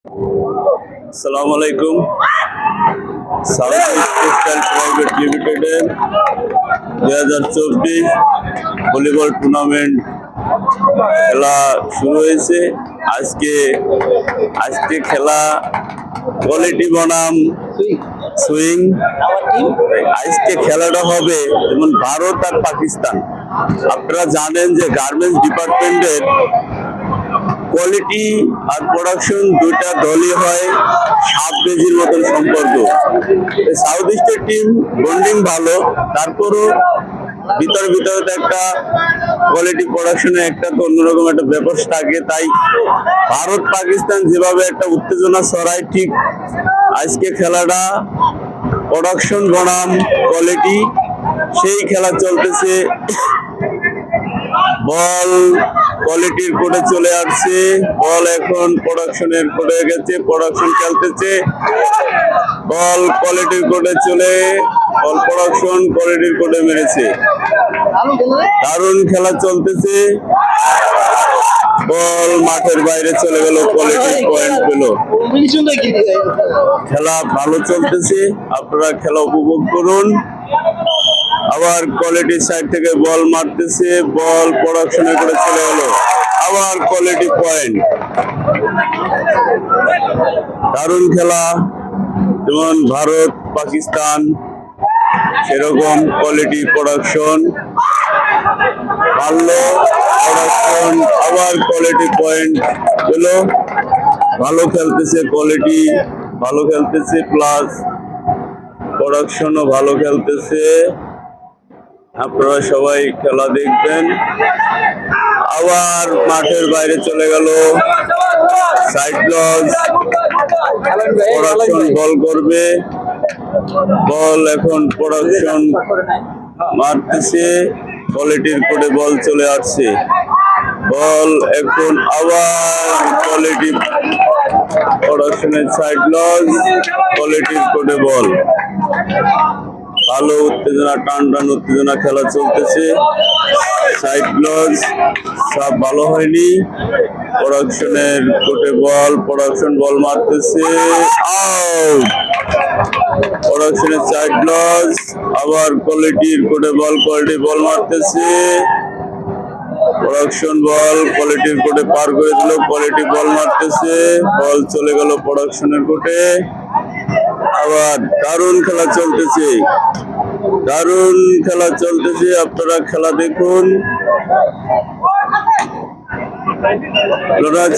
আসসালামু আলাইকুম। South east textile private লিমিটেডের 2024 ভলিবল টুর্নামেন্ট খেলা শুরু হয়েছে। আজকে খেলা কোয়ালিটি বনাম সুইং। আজকে খেলাটা হবে যেমন ভারত আর পাকিস্তান। আপনারা জানেন যে গার্মেন্টস ডিপার্টমেন্টের কোয়ালিটি আর প্রোডাকশন দুইটা দলই হয় 7 কেজির মতন সম্পর্ক। সাউথ ইস্টের টিম বন্ডিং ভালো, তারপরও ভিতরে একটা কোয়ালিটি প্রোডাকশনে একটা তো অন্যরকম একটা ব্যাপার থাকে। তাই ভারত পাকিস্তান যেভাবে একটা উত্তেজনা ছড়ায়, ঠিক আজকে খেলাটা প্রোডাকশন বনাম কোয়ালিটি, সেই খেলা চলতেছে। বল কোয়ালিটির কোডে চলে আসছে, বল এখন প্রোডাকশনের কোডে গেছে, প্রোডাকশন খেলতেছে। বল কোয়ালিটির কোডে চলে বল প্রোডাকশন কোয়ালিটির কোডে মেরেছে। দারুণ খেলা চলতেছে। বল মাঠের বাইরে চলে গেল, কোয়ালিটি পয়েন্ট পেল। খেলা ভালো চলতেছে, আপনারা খেলা উপভোগ করুন। আবার কোয়ালিটির সাইড থেকে বল মারতেছে, বল প্রোডাকশনে করে চলে গেল, আবার কোয়ালিটি পয়েন্ট। দারুণ খেলা, যেমন ভারত পাকিস্তান সেরকম কোয়ালিটি প্রোডাকশন মারলো, প্রোডাকশন আবার কোয়ালিটি পয়েন্ট পেল। ভালো খেলতেছে, কোয়ালিটি ভালো খেলতেছে, প্লাস প্রোডাকশনও ভালো খেলতেছে। আপনারা সবাই খেলা দেখবেন। আবার মাঠের বাইরে চলে গেল, সাইড লস। প্রোডাকশন বল করবে, বল এখন প্রোডাকশন মারতেছে, কোয়ালিটির কোডে বল চলে আসছে। বল এখন আবার কোয়ালিটি প্রোডাকশনের সাইড লস, কোয়ালিটির কোডে বল। ভালো উত্তেজনা, টান উত্তেজনা খেলা চলতেছে। সাইড লস সব ভালো হয়নি। প্রোডাকশনের কোটে বল, প্রোডাকশন বল মারতেছে, আউট। প্রোডাকশনের সাইড লস, আবার কোয়ালিটির কোটে বল, কোয়ালিটি বল মারতেছে। প্রোডাকশন বল কোয়ালিটির কোটে পার করে দিল, কোয়ালিটি বল মারতেছে, বল চলে গেল প্রোডাকশনের কোটে। আবার দারুণ খেলা চলতেছে, দারুণ খেলা চলতেছে। আপনারা খেলা দেখুন।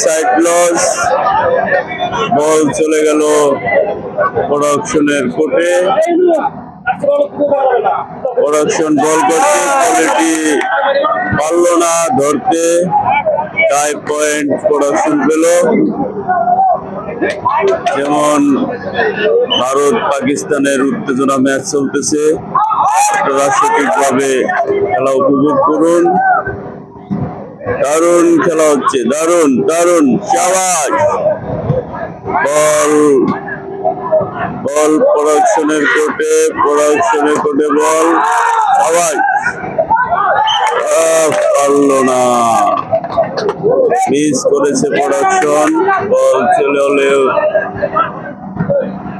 সাইড লস, বল চলে গেল প্রোডাকশনের কোটে। প্রোডাকশন বল করতে, কোয়ালিটি পারলো না ধরতে, টাই পয়েন্ট প্রোডাকশন পেল। যেমন ভারত পাকিস্তানের উত্তেজনা ম্যাচ চলতেছে, আপনারা সঠিকভাবে খেলা উপভোগ করুন। দারুণ খেলা হচ্ছে, দারুণ দারুণ। শাবাশ। বল বল প্রোডাকশনের কোটে, প্রোডাকশনের কোটে বল, শাবাশ। পারলো না, মিস করেছে প্রোডাকশন। বল চলে হলেও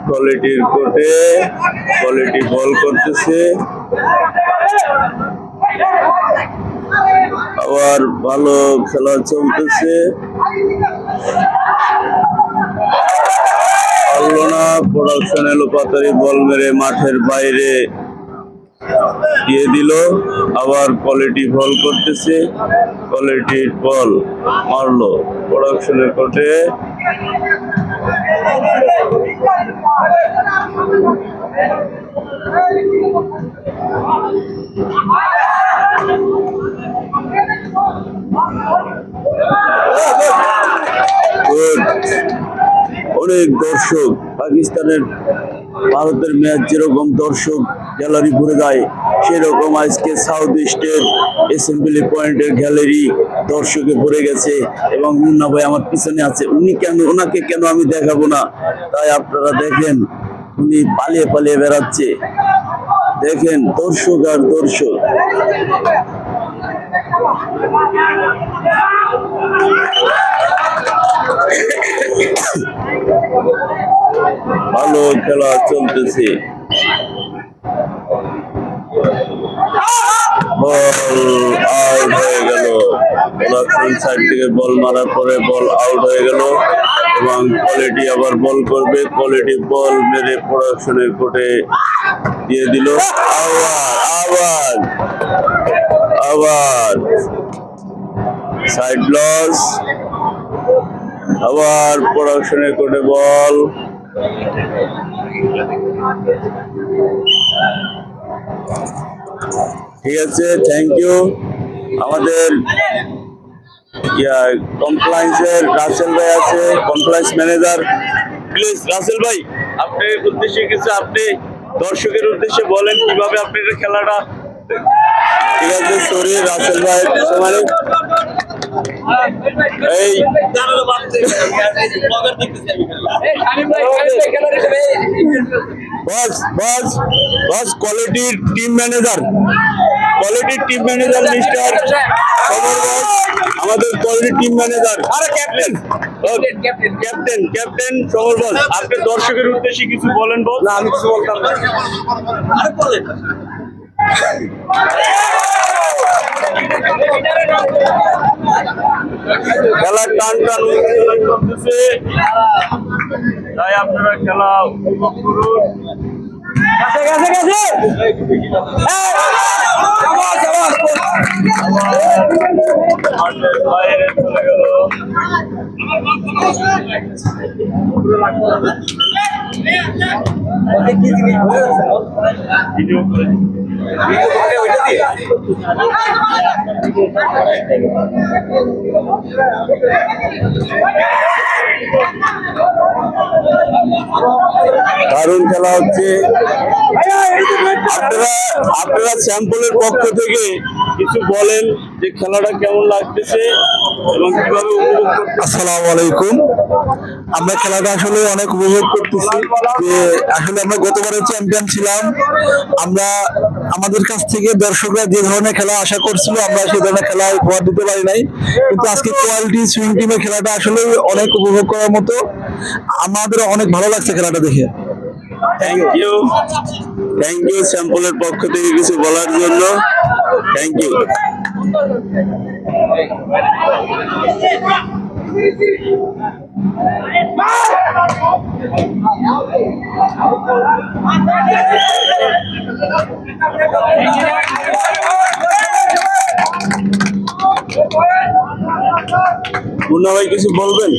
কোয়ালিটির কোটে, কোয়ালিটি বল করতেছে। আবার ভালো খেলা চলতেছে, পারলো না। প্রোডাকশন এলো পাতারি বল মেরে মাঠের বাইরে দিয়ে দিল। আবার কোয়ালিটি বল করতেছে, কোয়ালিটির বল মারলো প্রোডাকশনের কোটে। অনেক দর্শক, পাকিস্তানের ভারতের ম্যাচ যেরকম দর্শক গ্যালারি ভরে যায়, সেরকম আজকে সাউথ ইস্টের অ্যাসেম্বলি পয়েন্টের গ্যালারি দর্শকে ভরে গেছে। এবং মুন্না ভাই আমার পিছনে আছে, ওনাকে কেন আমি দেখাবো না? তাই আপনারা দেখেন, উনি পালিয়ে পালিয়ে বেড়াচ্ছে। দেখেন দর্শক আর দর্শক। ভালো খেলা চলতেছে। বল আউট হয়ে গেল। প্রোডাকশন সাইড থেকে বল মারার পরে বল আউট হয়ে গেল এবং কোয়ালিটি আবার বল করবে। কোয়ালিটি বল মেরে প্রোডাকশনের কোর্টে দিয়ে দিল। আবার আবার সাইড লস। আবার প্রোডাকশনের কোর্টে বল। ঠিক আছে, থ্যাংক ইউ। আমাদের কমপ্লায়েন্সের রাসেল ভাই আছে, কমপ্লায়েন্স ম্যানেজার। প্লিজ রাসেল ভাই, আপনার উদ্দেশ্যে কিছু আপনি দর্শকের উদ্দেশ্যে বলেন কিভাবে আপনি এটা খেলাটা। ঠিক আছে, সরি রাসেল ভাই, মানে এই বস কোয়ালিটি টিম ম্যানেজার মিস্টার সমর বস, আমাদের কোয়ালিটি টিম ম্যানেজার। আরে ক্যাপ্টেন সমর বস, আপনি দর্শকের উদ্দেশ্যে কিছু বলেন বস। না, আমি কিছু বলতাম না। আরে বলেন। খেলার টান চলতেছে, তাই আপনারা খেলা উপভোগ করুন। বাইরে চলে গেল। দারুণ খেলা হচ্ছে। আপনারা স্যাম্পলের পক্ষ থেকে কিছু বলেন যে খেলাটা কেমন লাগতেছে এবং কিভাবে উপভোগ করতে। আসসালামু আলাইকুম। আমরা খেলাটা আসলে অনেক উপভোগ করতেছি যে আসলে আমরা গতবারের চ্যাম্পিয়ন ছিলাম। আমরা আমাদের কাছ থেকে দর্শকরা যে ধরনের খেলা আশা করছিল আমরা সেই ধরনের খেলা উপহার দিতে পারি নাই, কিন্তু আজকে কোয়ালিটি সুইং টিমের খেলাটা আসলে অনেক উপভোগ করার মতো। আমাদের অনেক ভালো লাগছে খেলাটা দেখে। থ্যাংক ইউ স্যাম্পলের পক্ষ থেকে কিছু বলার জন্য। Thank you. মুন্না ভাই কিছু বলবেন?